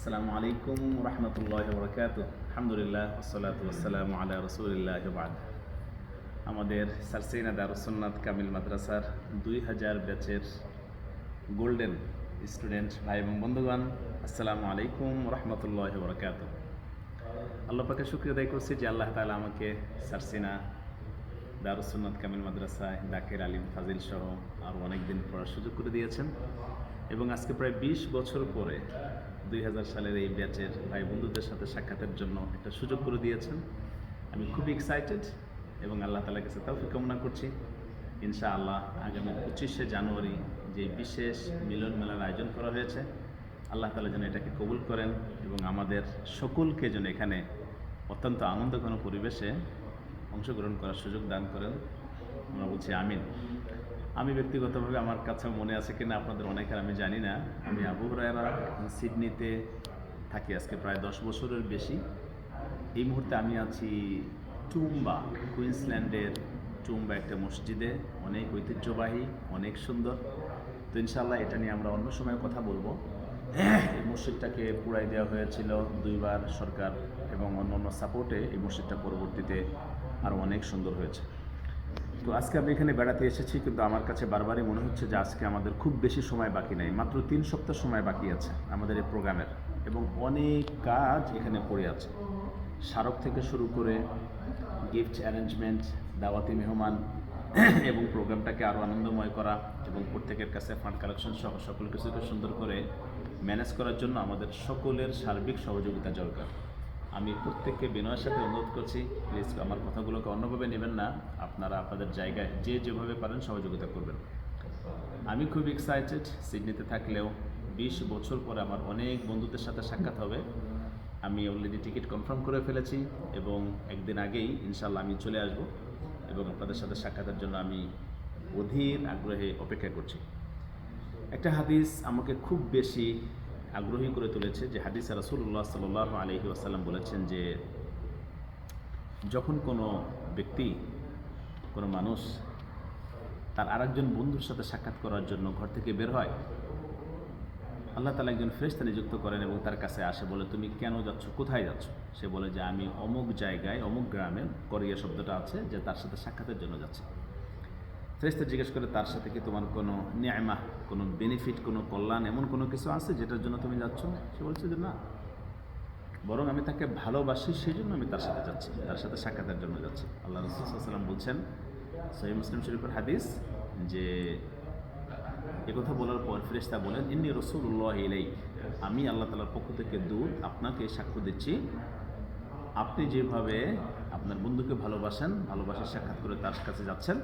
আসসালামু আলাইকুম রহমতুল্লাহ বরকাত। আলহামদুলিল্লাহ ওসসালাতু ওয়াসসালামু আলা রাসূলিল্লাহ বাদ। আমাদের সারসিনা দারুসুন্নাত কামিল মাদ্রাসার 2000 ব্যাচের গোল্ডেন স্টুডেন্ট ভাই এবং বন্ধুগণ, আসসালামু আলাইকুম রহমতুল্লাহ বরকাত। আল্লাহ পাকে শুকরিয়া আদায় করছি যে আল্লাহ তাআলা আমাকে সারসিনা দারুসুন্নাত কামিল মাদ্রাসায় দাকির আলিম ফাজিল সহ আরও অনেক দিন পড়ার সুযোগ করে দিয়েছেন এবং আজকে প্রায় 20 বছর পরে 2000 সালের এই ব্যাচের ভাই বন্ধুদের সাথে সাক্ষাতের জন্য একটা সুযোগ করে দিয়েছেন। আমি খুবই এক্সাইটেড এবং আল্লাহ তাআলার কাছে তৌফিক কামনা করছি ইনশাআল্লাহ আগামী 25শে জানুয়ারি যে বিশেষ মিলন মেলার আয়োজন করা হয়েছে, আল্লাহ তাআলা যেন এটাকে কবুল করেন এবং আমাদের সকলকে যেন এখানে অত্যন্ত আনন্দঘন পরিবেশে অংশগ্রহণ করার সুযোগ দান করেন। আমরা বলছি আমিন। আমি ব্যক্তিগতভাবে আমার কাছে মনে আছে কিনা আপনাদের অনেকের আমি জানি না, আমি আবু হুরায়রা এখন সিডনিতে থাকি আজকে প্রায় 10 বছরের বেশি। এই মুহূর্তে আমি আছি টুম্বা, কুইন্সল্যান্ডের টুম্বা একটা মসজিদে, অনেক ঐতিহ্যবাহী, অনেক সুন্দর। তো ইনশাআল্লাহ এটা নিয়ে আমরা অন্য সময় কথা বলবো। এই মসজিদটাকে পুড়াই দেওয়া হয়েছিল 2 বার সরকার এবং অন্য সাপোর্টে এই মসজিদটা পরবর্তীতে আরও অনেক সুন্দর হয়েছে। তো আজকে আমি এখানে বেড়াতে এসেছি, কিন্তু আমার কাছে বারবারই মনে হচ্ছে যে আজকে আমাদের খুব বেশি সময় বাকি নেই, মাত্র 3 সপ্তাহ সময় বাকি আছে আমাদের এই প্রোগ্রামের এবং অনেক কাজ এখানে পড়ে আছে। স্মারক থেকে শুরু করে গিফট অ্যারেঞ্জমেন্ট, দাওয়াতি মেহমান এবং প্রোগ্রামটাকে আরও আনন্দময় করা এবং প্রত্যেকের কাছে ফান্ড কালেকশন সহ সকল কিছুকে সুন্দর করে ম্যানেজ করার জন্য আমাদের সকলের সার্বিক সহযোগিতা দরকার। আমি প্রত্যেককে বিনয়ের সাথে অনুরোধ করছি, প্লিজ আমার কথাগুলোকে অন্যভাবে নেবেন না, আপনারা আপনাদের জায়গায় যে যেভাবে পারেন সহযোগিতা করবেন। আমি খুব এক্সাইটেড, সিডনিতে থাকলেও 20 বছর পরে আমার অনেক বন্ধুদের সাথে সাক্ষাৎ হবে। আমি অলরেডি টিকিট কনফার্ম করে ফেলেছি এবং একদিন আগেই ইনশাল্লাহ আমি চলে আসব এবং আপনাদের সাথে সাক্ষাতের জন্য আমি অধীর আগ্রহে অপেক্ষা করছি। একটা হাদিস আমাকে খুব বেশি আগ্রহী করে তুলেছে, যে হাদিসে রাসূলুল্লাহ সাল্লাল্লাহু আলাইহি ওয়াসাল্লাম বলেছেন যে যখন কোনো ব্যক্তি, কোনো মানুষ তার আরেকজন বন্ধুর সাথে সাক্ষাৎ করার জন্য ঘর থেকে বের হয়, আল্লাহ তাআলা একজন ফেরেশতা নিযুক্ত করেন এবং তার কাছে আসে, বলে তুমি কেন যাচ্ছ, কোথায় যাচ্ছ? সে বলে যে আমি অমুক জায়গায় অমুক গ্রামে, করিয়া শব্দটা আছে, যে তার সাথে সাক্ষাতের জন্য যাচ্ছে। ফেরেশতা জিজ্ঞেস করে, তার সাথে কি তোমার কোনো নিয়ামা, কোনো বেনিফিট, কোনো কল্যাণ, এমন কোনো কিছু আছে যেটার জন্য তুমি যাচ্ছ? সে বলছে যে না, বরং আমি তাকে ভালোবাসি, সেই জন্য আমি তার সাথে যাচ্ছি, তার সাথে সাক্ষাতের জন্য যাচ্ছি। আল্লাহ রাসূল সাল্লাল্লাহু আলাইহি ওয়াসাল্লাম বলছেন, সহিহ মুসলিম শরীফের হাদিস, যে একথা বলার পর ফেরেশতা বলেন, ইন্নী রাসূলুল্লাহ ইলাইক, আমি আল্লাহ তাআলার পক্ষ থেকে দূত আপনাকে সাক্ষ্য দিচ্ছি, আপনি যেভাবে আপনার বন্ধুকে ভালোবাসেন, ভালোবাসার সাক্ষাৎ করে তার কাছে যাচ্ছেন,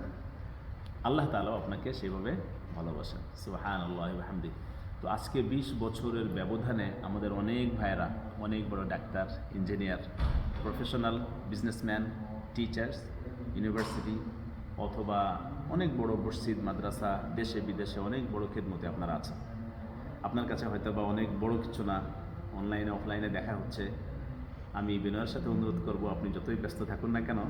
আল্লাহ তাআলাও আপনাকে সেভাবে ভালোবাসেন। সুবহানাল্লাহি ওয়া বিহামদিহি। তো আজকে 20 বছরের ব্যবধানে আমাদের অনেক ভাইয়েরা, অনেক বড় doctor, engineer, professional businessman, teachers, university অথবা অনেক বড় মসজিদ, মাদ্রাসা, দেশে বিদেশে অনেক বড় খেদমতে আপনারা আছেন। আপনার কাছে হয়তো বা অনেক বড় কিছু না, অনলাইনে অফলাইনে দেখা হচ্ছে। আমি বিনয়ের সাথে অনুরোধ করব, আপনি যতই ব্যস্ত থাকুন না কেন,